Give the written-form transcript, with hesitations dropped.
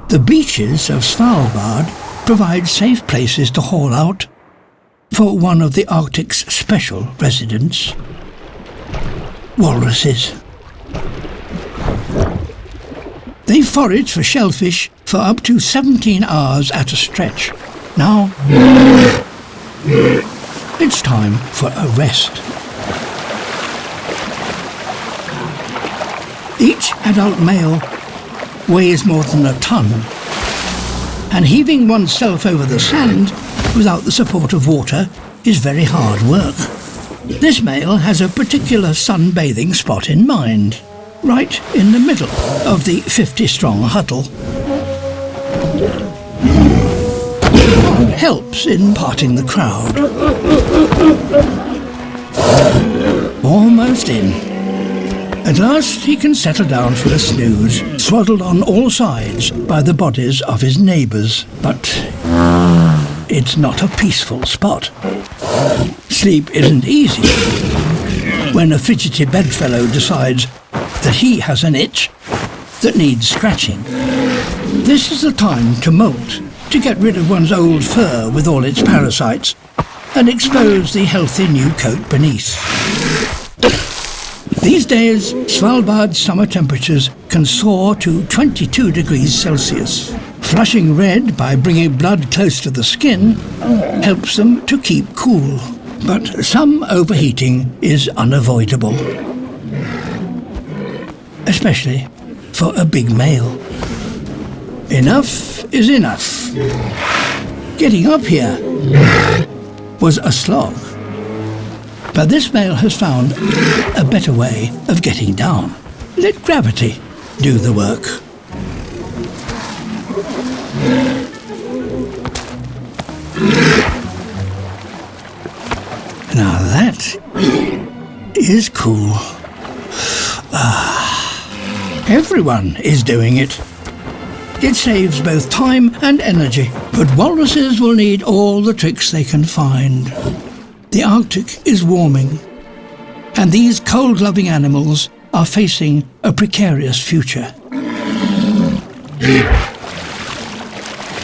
The beaches of Svalbard provide safe places to haul out for one of the Arctic's special residents: walruses. They forage for shellfish for up to 17 hours at a stretch. Now, it's time for a rest. Each adult male weighs more than a ton, and heaving oneself over the sand without the support of water is very hard work. This male has a particular sunbathing spot in mind, right in the middle of the 50-strong huddle. Helps in parting the crowd. Almost in. At last he can settle down for a snooze, swaddled on all sides by the bodies of his neighbours. But it's not a peaceful spot. Sleep isn't easy when a fidgety bedfellow decides that he has an itch that needs scratching. This is the time to molt, to get rid of one's old fur with all its parasites and expose the healthy new coat beneath. These days, Svalbard's summer temperatures can soar to 22 degrees Celsius. Flushing red by bringing blood close to the skin helps them to keep cool, but some overheating is unavoidable, especially for a big male. Enough is enough. Getting up here was a slog. But this male has found a better way of getting down. Let gravity do the work. Now that is cool. Everyone is doing it. It saves both time and energy, but walruses will need all the tricks they can find. The Arctic is warming, and these cold-loving animals are facing a precarious future.